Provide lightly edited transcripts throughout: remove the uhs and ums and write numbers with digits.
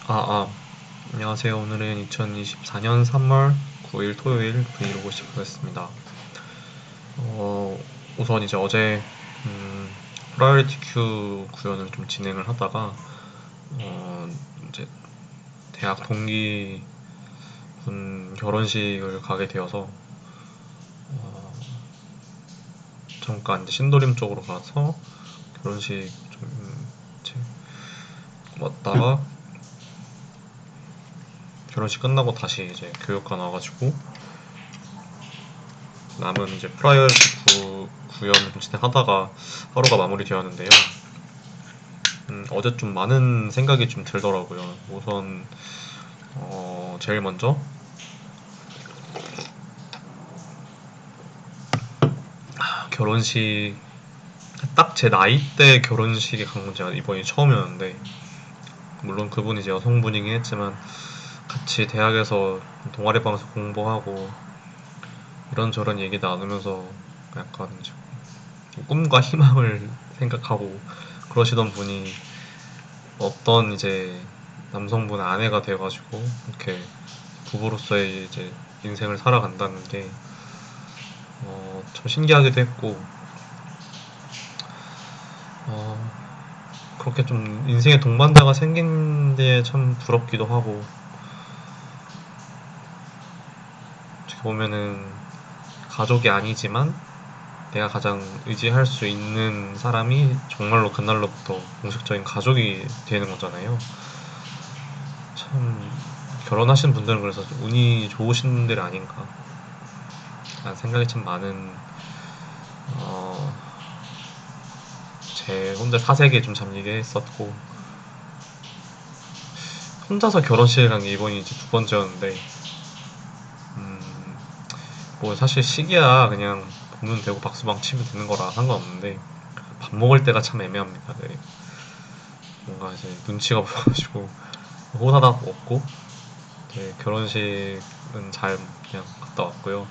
아, 안녕하세요. 오늘은 2024년 3월 9일 토요일 브이로그 시작하겠습니다. 어, 우선 이제 어제, 프라이어리티 큐 구현을 좀 진행을 하다가, 어, 이제 대학 동기 분 결혼식을 가게 되어서, 어, 잠깐 이제 신도림 쪽으로 가서 결혼식 좀 이제 왔다가, 결혼식 끝나고 다시 이제 교육관 와가지고, 남은 이제 구현 진행하다가 하루가 마무리되었는데요. 어제 좀 많은 생각이 좀 들더라고요. 우선 제일 먼저 결혼식 딱 제 나이 때 결혼식에 간 건 제가 이번이 처음이었는데, 물론 그분이 이제 여성분이긴 했지만 같이 대학에서 동아리 방에서 공부하고 이런저런 얘기 나누면서 약간 이제 꿈과 희망을 생각하고 그러시던 분이 어떤 이제 남성분의 아내가 돼가지고 이렇게 부부로서의 이제 인생을 살아간다는 게 참 신기하기도 했고, 어, 그렇게 좀 인생의 동반자가 생긴 게 참 부럽기도 하고, 어떻게 보면은 가족이 아니지만 내가 가장 의지할 수 있는 사람이 정말로 그날로부터 공식적인 가족이 되는 거잖아요. 참 결혼하신 분들은 그래서 좀 운이 좋으신 분들이 아닌가 라는 생각이 참 많은, 어, 제 혼자 사색에 좀 잠기게 했었고, 혼자서 결혼식에 간 게 이번이 이제 두 번째였는데, 음, 뭐 사실 시기야 그냥 보면 되고 박수방 치면 되는 거라 상관없는데, 밥 먹을 때가 참 애매합니다. 네. 뭔가 이제 눈치가 보여가지고 호다닥 먹고, 네, 결혼식은 잘 그냥 갔다 왔고요.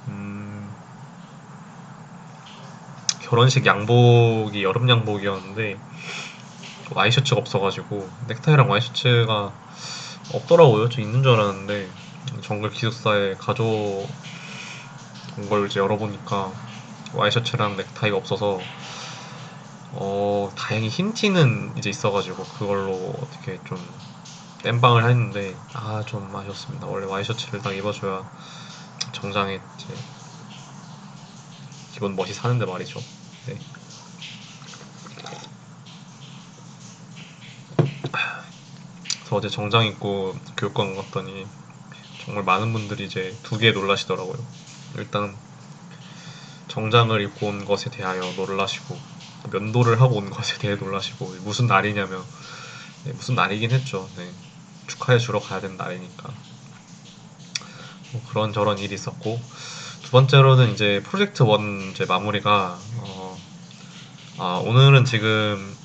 음, 결혼식 양복이 여름 양복이었는데 와이셔츠가 없어가지고 넥타이랑 와이셔츠가 없더라고요. 저 있는 줄 알았는데 정글 기숙사에 가져온 걸 이제 열어보니까 와이셔츠랑 넥타이가 없어서, 다행히 흰 티는 이제 있어가지고 그걸로 어떻게 좀 땜빵을 했는데, 좀 아쉬웠습니다. 원래 와이셔츠를 딱 입어줘야 정장에 이제 기본 멋이 사는데 말이죠. 네. 그래서 어제 정장 입고 교육관 갔더니 정말 많은 분들이 이제 두 개 놀라시더라고요. 일단 정장을 입고 온 것에 대하여 놀라시고, 면도를 하고 온 것에 대해 놀라시고, 무슨 날이냐며. 네, 무슨 날이긴 했죠. 네. 축하해 주러 가야 되는 날이니까. 뭐 그런저런 일이 있었고, 두 번째로는 이제 프로젝트 원 이제 마무리가, 오늘은 지금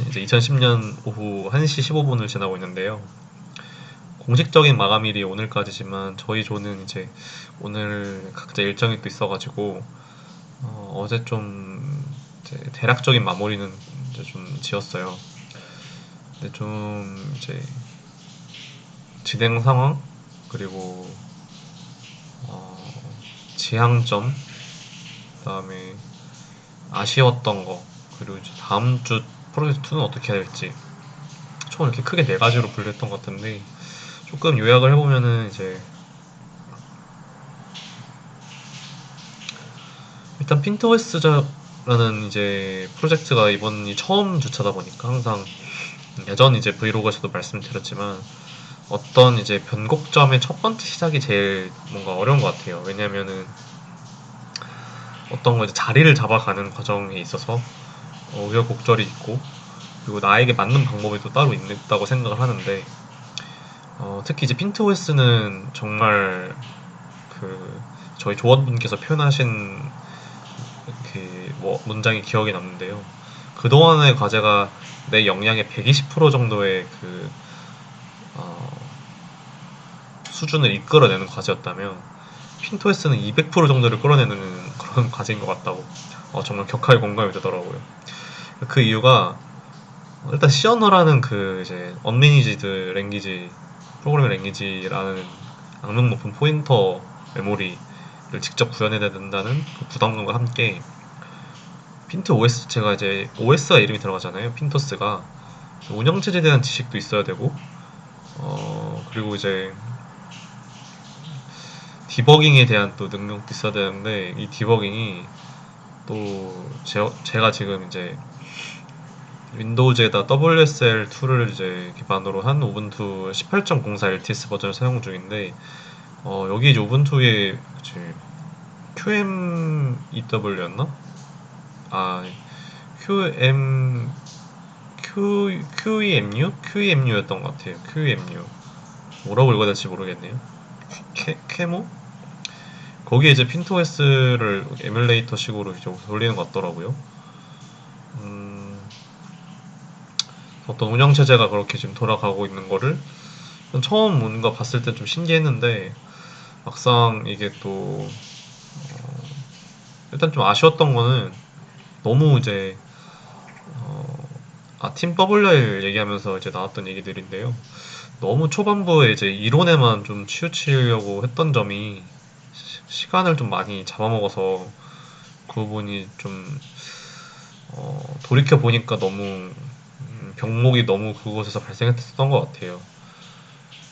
이제 2010년 오후 1시 15분을 지나고 있는데요. 공식적인 마감일이 오늘까지지만 저희 조는 이제 오늘 각자 일정이 또 있어가지고, 어제 좀 이제 대략적인 마무리는 이제 좀 지었어요. 근데 좀 이제 진행 상황, 그리고 어, 지향점, 그다음에 아쉬웠던 거, 그리고 이제 다음 주 프로젝트 2는 어떻게 해야 될지, 총 이렇게 크게 네 가지로 분류했던 것 같은데, 조금 요약을 해보면은 이제 일단 핀터레스트라는 이제 프로젝트가 이번이 처음 주차다 보니까 항상 예전 이제 브이로그에서도 말씀드렸지만 어떤 이제 변곡점의 첫 번째 시작이 제일 뭔가 어려운 것 같아요. 왜냐면은 어떤 거 이제 자리를 잡아가는 과정에 있어서 우여곡절이 있고, 그리고 나에게 맞는 방법이 또 따로 있다고 생각을 하는데, 특히 이제 핀트오에스는 정말 그 저희 조원분께서 표현하신 그 뭐 문장이 기억에 남는데요. 그동안의 과제가 내 역량의 120% 정도의 그 어, 수준을 이끌어내는 과제였다면, 핀토에스는 200% 정도를 끌어내는 그런 과제인 것 같다고 정말 격하게 공감이 되더라고요. 그 이유가 일단 시어너라는 그 이제 언매니지드 랭귀지 프로그래밍 랭귀지라는 악명 높은 포인터 메모리를 직접 구현해야 된다는 그 부담감과 함께 핀트 OS 제가 이제 OS가 이름이 들어가잖아요. 핀토스가 운영체제에 대한 지식도 있어야 되고 그리고 이제 디버깅에 대한 또 능력도 있어야 되는데 이 디버깅이 또 제가 지금 이제 윈도우즈에다 WSL 툴을 이제 기반으로 한 우분투 18.04 LTS 버전을 사용 중인데 여기 이제 우분투에 QMEW였나? 아 QM QEMU? QEMU였던 것 같아요. QEMU 뭐라고 읽어야 될지 모르겠네요. 캐모? 거기에 이제 핀토S를 에뮬레이터 식으로 이제 돌리는 것 같더라고요. 음, 어떤 운영 체제가 그렇게 지금 돌아가고 있는 거를 처음 뭔가 봤을 때 좀 신기했는데 막상 이게 또 일단 좀 아쉬웠던 거는 너무 이제 팀 WR 얘기하면서 이제 나왔던 얘기들인데요. 너무 초반부에 이제 이론에만 좀 치우치려고 했던 점이 시간을 좀 많이 잡아먹어서 그 부분이 좀 돌이켜 보니까 너무 병목이 너무 그곳에서 발생했던 것 같아요.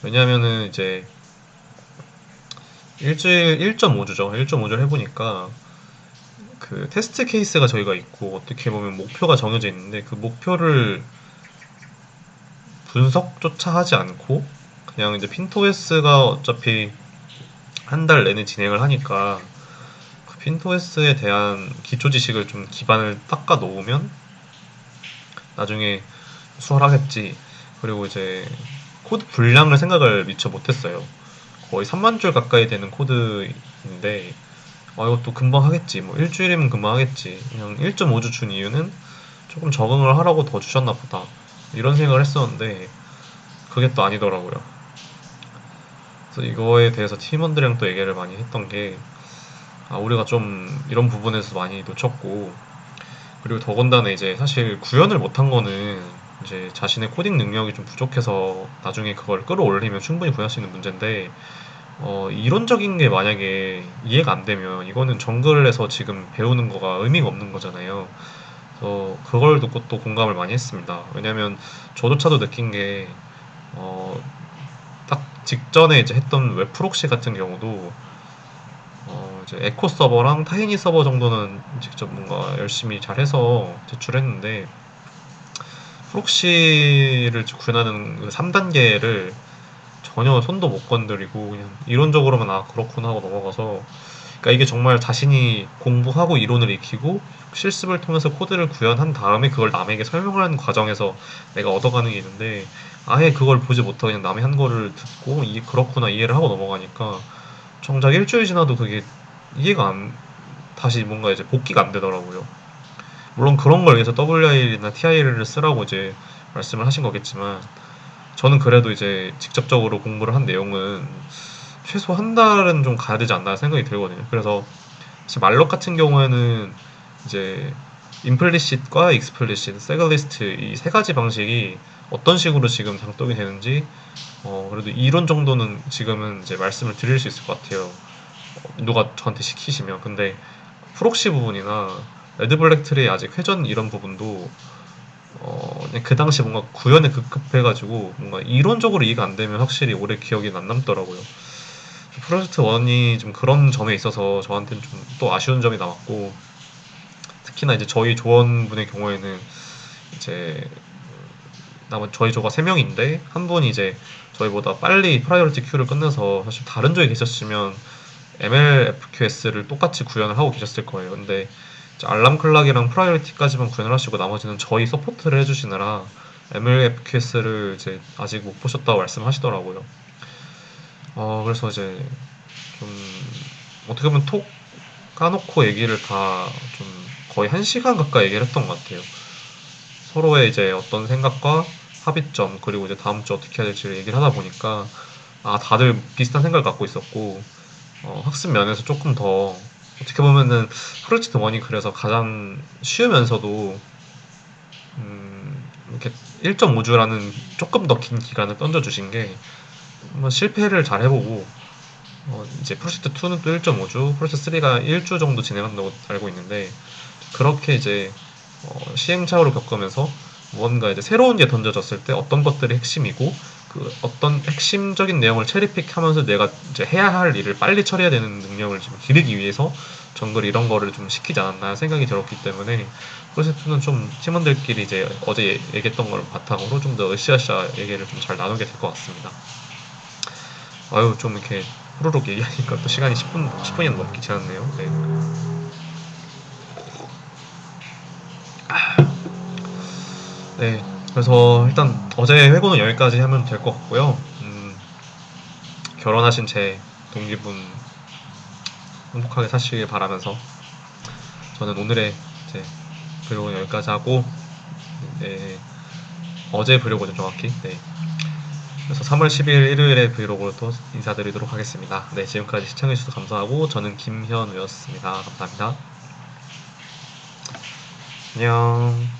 왜냐하면은 이제 일주일 1.5주죠. 1.5주를 해보니까 그 테스트 케이스가 저희가 있고 어떻게 보면 목표가 정해져 있는데 그 목표를 분석조차 하지 않고 그냥 이제 핀토에스가 어차피 한 달 내내 진행을 하니까 그 핀토에스에 대한 기초 지식을 좀 기반을 닦아 놓으면 나중에 수월하겠지. 그리고 이제 코드 분량을 생각을 미처 못했어요. 거의 3만 줄 가까이 되는 코드인데 이것도 금방 하겠지. 뭐 일주일이면 금방 하겠지. 그냥 1.5주 준 이유는 조금 적응을 하라고 더 주셨나 보다. 이런 생각을 했었는데 그게 또 아니더라고요. 그래서 이거에 대해서 팀원들이랑 또 얘기를 많이 했던 게 우리가 좀 이런 부분에서 많이 놓쳤고 그리고 더군다나 이제 사실 구현을 못한 거는 이제 자신의 코딩 능력이 좀 부족해서 나중에 그걸 끌어올리면 충분히 구현할 수 있는 문제인데 이론적인 게 만약에 이해가 안 되면 이거는 정글에서 지금 배우는 거가 의미가 없는 거잖아요. 그래서 그걸 듣고 또 공감을 많이 했습니다. 왜냐면 저조차도 느낀 게 어, 딱 직전에 이제 했던 웹 프록시 같은 경우도 이제 에코 서버랑 타이니 서버 정도는 직접 뭔가 열심히 잘해서 제출했는데 프록시를 구현하는 그 3단계를 전혀 손도 못 건드리고 그냥 이론적으로만 그렇구나 하고 넘어가서 그러니까 이게 정말 자신이 공부하고 이론을 익히고 실습을 통해서 코드를 구현한 다음에 그걸 남에게 설명을 하는 과정에서 내가 얻어가는 게 있는데 아예 그걸 보지 못하고 그냥 남이 한 거를 듣고 이게 그렇구나 이해를 하고 넘어가니까 정작 일주일 지나도 그게 이해가 안 다시 뭔가 이제 복귀가 안 되더라고요. 물론 그런 걸 위해서 WIL이나 TIL을 쓰라고 이제 말씀을 하신 거겠지만 저는 그래도 이제 직접적으로 공부를 한 내용은 최소 한 달은 좀 가야 되지 않나 생각이 들거든요. 그래서 사실 말럭 같은 경우에는 이제 임플리시트과 익스플리시트, 세글리스트 이 세 가지 방식이 어떤 식으로 지금 장독이 되는지 그래도 이론 정도는 지금은 이제 말씀을 드릴 수 있을 것 같아요. 누가 저한테 시키시면. 근데 프록시 부분이나 레드블랙 트리 아직 회전 이런 부분도 그냥 그 당시 뭔가 구현에 급급해가지고 뭔가 이론적으로 이해가 안 되면 확실히 오래 기억이 안 남더라고요. 프로젝트 1이 좀 그런 점에 있어서 저한테는 좀 또 아쉬운 점이 남았고 특히나 이제 저희 조원분의 경우에는 이제 남은 저희 조가 3명인데 한 분이 이제 저희보다 빨리 프라이어리티 큐를 끝내서 사실 다른 조에 계셨으면 MLFQS를 똑같이 구현을 하고 계셨을 거예요. 근데 알람 클락이랑 프라이어리티까지만 구현을 하시고 나머지는 저희 서포트를 해주시느라 MLFQS를 이제 아직 못 보셨다고 말씀하시더라고요. 그래서 이제 좀 어떻게 보면 톡 까놓고 얘기를 다 좀 거의 1시간 가까이 얘기를 했던 것 같아요. 서로의 이제 어떤 생각과 합의점 그리고 이제 다음 주 어떻게 해야 될지를 얘기를 하다 보니까 다들 비슷한 생각을 갖고 있었고 학습 면에서 조금 더 어떻게 보면은 프로젝트 원이 그래서 가장 쉬우면서도 이렇게 1.5주라는 조금 더 긴 기간을 던져주신 게 한번 실패를 잘 해보고 이제 프로젝트 2는 또 1.5주, 프로젝트 3가 1주 정도 진행한다고 알고 있는데 그렇게 이제 시행착오를 겪으면서 무언가 이제 새로운 게 던져졌을 때 어떤 것들이 핵심이고 그 어떤 핵심적인 내용을 체리픽하면서 내가 이제 해야 할 일을 빨리 처리해야 되는 능력을 좀 기르기 위해서 정글 이런 거를 좀 시키지 않았나 생각이 들었기 때문에 프로젝트는 좀 팀원들끼리 이제 어제 얘기했던 걸 바탕으로 좀 더 으쌰으쌰 얘기를 좀 잘 나누게 될 것 같습니다. 아유 좀 이렇게 후루룩 얘기하니까 또 시간이 10분이 넘게 지났네요. 네. 네. 그래서 일단 어제 회고는 여기까지 하면 될 것 같고요. 결혼하신 제 동기분 행복하게 사시길 바라면서 저는 오늘의 이제 브이로그는 여기까지 하고 네, 어제 브이로그죠 정확히. 네. 그래서 3월 10일 일요일에 브이로그로 또 인사드리도록 하겠습니다. 네, 지금까지 시청해주셔서 감사하고 저는 김현우였습니다. 감사합니다. 안녕.